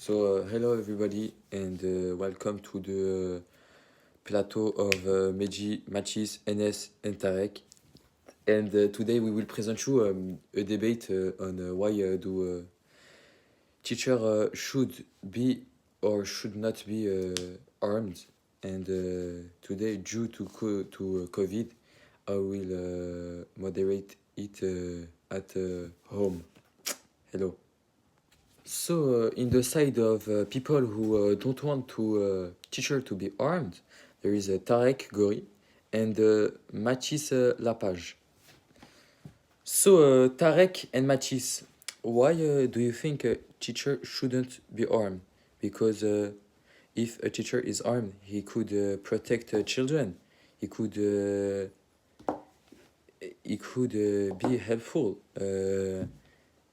Hello everybody, and welcome to the plateau of Machis, Enes, and Tarek. And today we will present you a debate on why do teacher should be or should not be armed. And today, due to COVID, I will moderate it at home. Hello. In the side of people who don't want teacher to be armed, there is Tarek Gori and Mathis Lapage. Tarek and Mathis, why do you think a teacher shouldn't be armed? Because if a teacher is armed, he could protect children. He could be helpful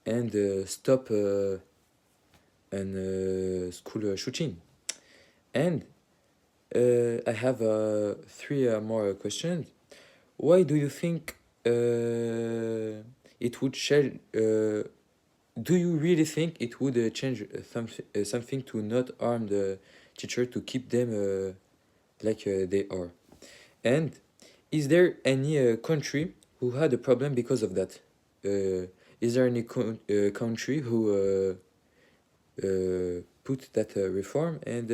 and stop an school shooting. And I have three more questions. Why do you think it would change? Do you really think it would change something to not arm the teacher to keep them like they are? And is there any country who had a problem because of that? Is there any country who put that reform and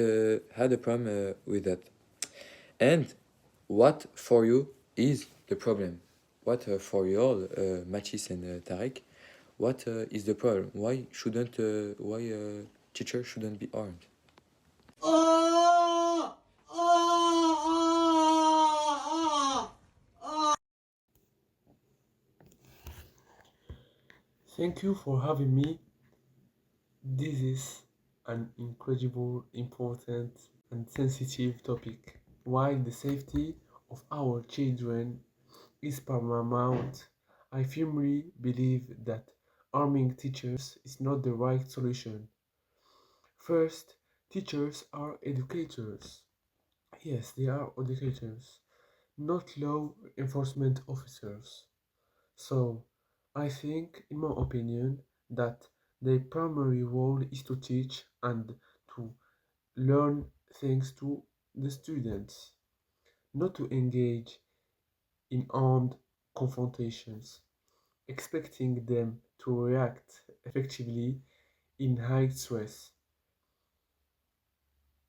had a problem with that? And what for you is the problem? What for you all, Mathis and Tarek, what is the problem? Why teacher shouldn't be armed? Thank you for having me. This is an incredible, important, and sensitive topic. While the safety of our children is paramount, I firmly believe that arming teachers is not the right solution. First, teachers are educators. Yes, they are educators, not law enforcement officers. So, I think, in my opinion, that their primary role is to teach and to learn things to the students, not to engage in armed confrontations, expecting them to react effectively in high stress.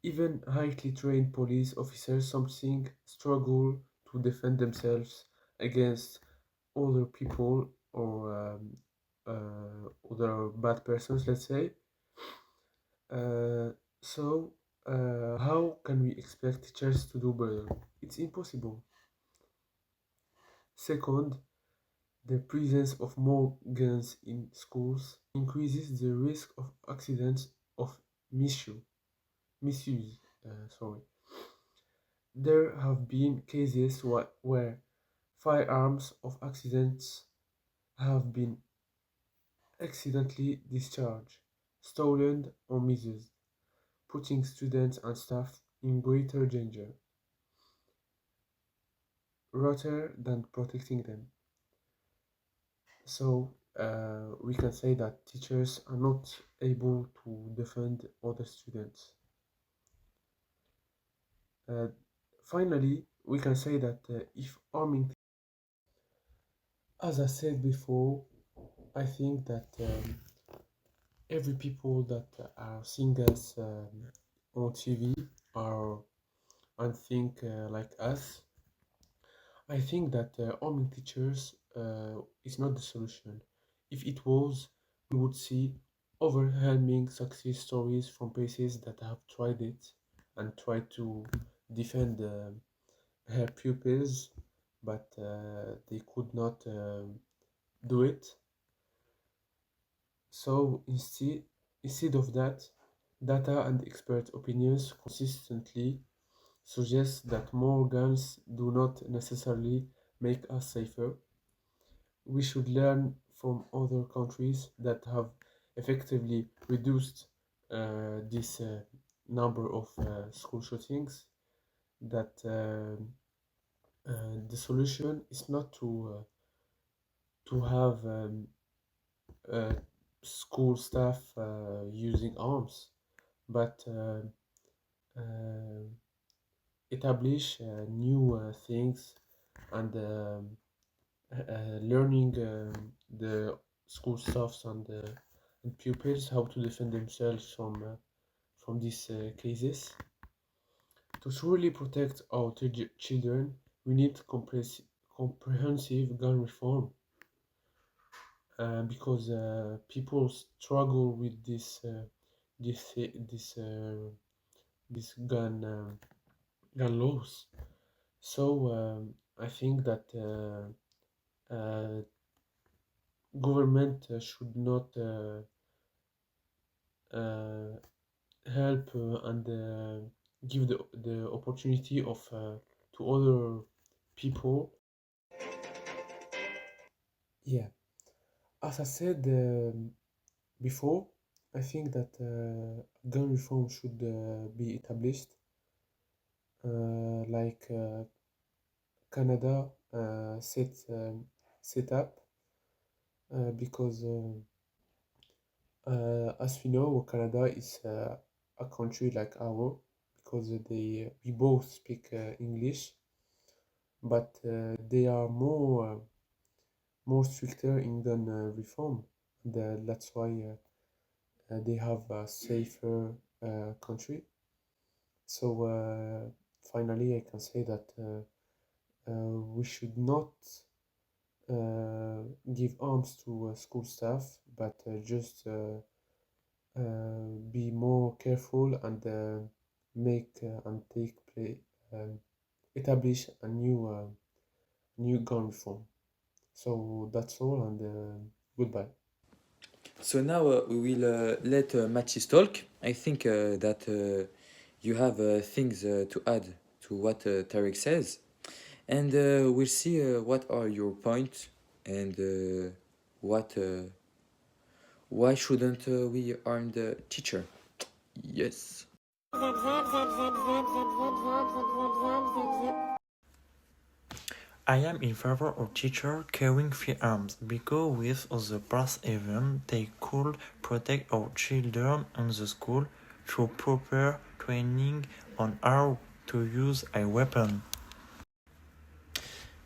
Even highly trained police officers something struggle to defend themselves against other people or other bad persons, let's say. Uh, how can we expect teachers to do better? It's impossible. Second, the presence of more guns in schools increases the risk of accidents of misuse. Misuse. Sorry. There have been cases where firearms of accidents have been accidentally discharged, stolen, or misused, putting students and staff in greater danger rather than protecting them. We can say that teachers are not able to defend other students. Uh, Finally, we can say that if arming, as I said before, I think that every people that are seeing us on TV are and think like us. I think that arming teachers is not the solution. If it was, we would see overwhelming success stories from places that have tried it and tried to defend her pupils, but they could not do it. Instead of that, data and expert opinions consistently suggest that more guns do not necessarily make us safer. We should learn from other countries that have effectively reduced this number of school shootings. That the solution is not to have uh, school staff using arms, but establish new things and learning the school stuffs and pupils how to defend themselves from these cases. To truly protect our children, we need comprehensive gun reform because people struggle with this this this gun laws. So I think that government should not uh, help and give the opportunity of to other people. Yeah, as I said before, I think that gun reform should be established, like Canada set up because as we know, Canada is a country like our because we both speak English, but they are more stricter in gun reform. And, that's why they have a safer country. So finally, I can say that we should not give arms to school staff, but just be more careful and make and take play establish a new gun reform. So that's all, and goodbye. So now we will let Mathis talk. I think that you have things to add to what Tarek says, and we'll see what are your points and what why shouldn't we arm the teacher? Yes. I am in favor of teachers carrying firearms because with the past event they could protect our children in the school through proper training on how to use a weapon.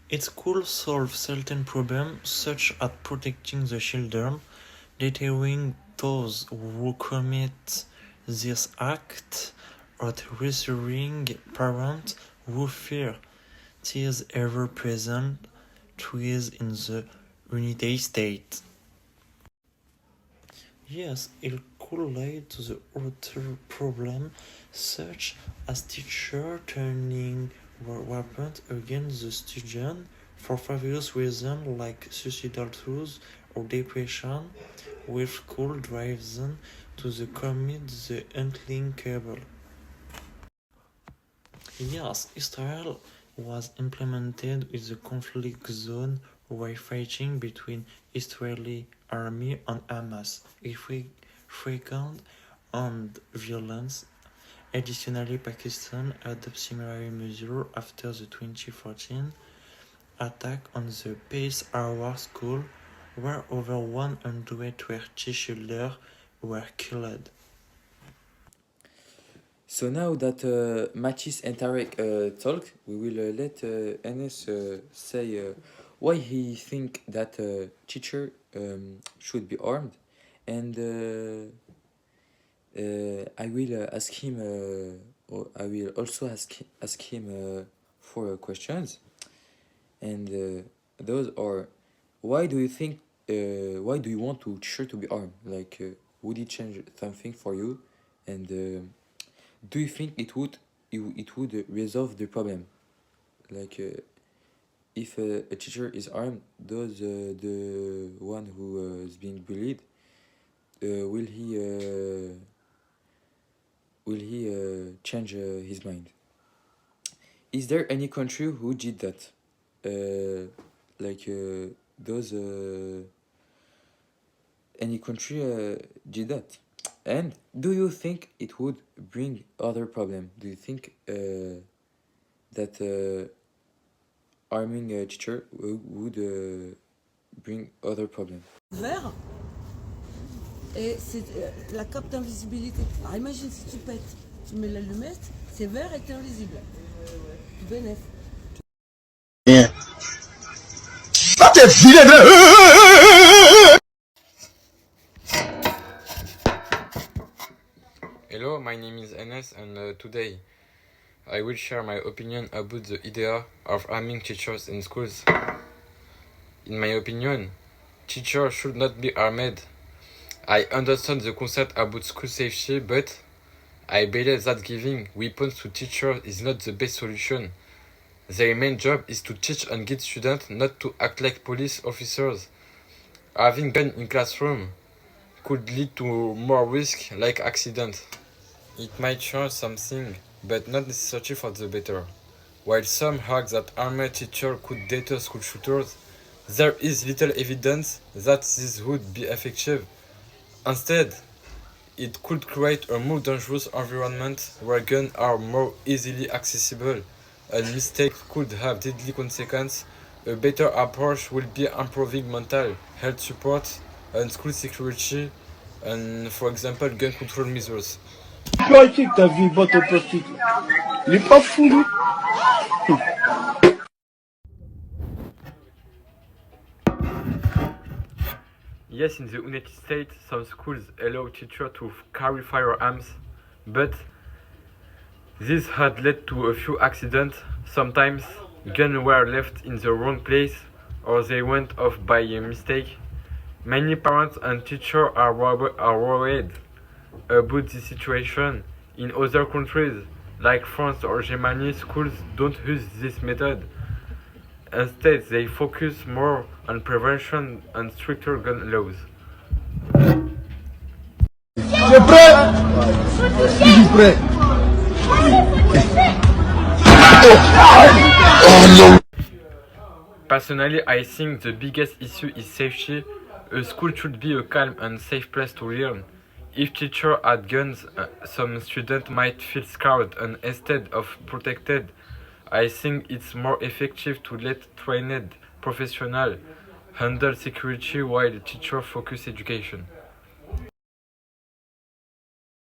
It could solve certain problems such as protecting the children, deterring those who commit this act, or reassuring parents who fear is ever present trees in the United States. Yes, it could lead to the other problem, such as teachers turning weapons against the student for various reasons like suicidal thoughts or depression, which could drive them to commit the unthinkable. Yes, Israel was implemented with the conflict zone where fighting between Israeli army and Hamas is frequent and violence. Additionally, Pakistan adopted similar measures after the 2014 attack on the Peace Hour school, where over 120 children were killed. So now that Mathis and Tarek talked, we will let Enes say why he think that teacher should be armed, and I will ask him. Or I will also ask him for questions, and those are, why do you think? Why do you want to teacher to be armed? Like, would it change something for you? And do you think it would resolve the problem? Like, if a teacher is armed, does the one who is being bullied, will he change his mind? Is there any country who did that? Like, does any country did that? And do you think it would bring other problem? Do you think that arming a teacher would bring other problem? Vert. et c'est la cape d'invisibilité. Alors imagine si tu pètes, tu mets l'allumette, c'est vert et t'es invisible. Tu bénéf. Hello, my name is Enes, and today I will share my opinion about the idea of arming teachers in schools. In my opinion, teachers should not be armed. I understand the concept about school safety, but I believe that giving weapons to teachers is not the best solution. Their main job is to teach and guide students, not to act like police officers. Having guns in classroom could lead to more risk, like accidents. It might change something, but not necessarily for the better. While some argue that armed teachers could deter school shooters, there is little evidence that this would be effective. Instead, it could create a more dangerous environment where guns are more easily accessible and mistakes could have deadly consequences. A better approach will be improving mental health support and school security and, for example, gun control measures. Toi qui t'as vu boîte en plastique, il est pas fou lui. Yes, in the United States, some schools allow teachers to carry firearms, but this had led to a few accidents. Sometimes guns were left in the wrong place or they went off by mistake. Many parents and teachers are worried about this situation. In other countries, like France or Germany, schools don't use this method. Instead, they focus more on prevention and stricter gun laws. Tu es prêt? Je suis prêt. Personally, I think the biggest issue is safety. A school should be a calm and safe place to learn. If teachers had guns, some students might feel scared, and instead of protected, I think it's more effective to let trained professionals handle security while teachers focus education.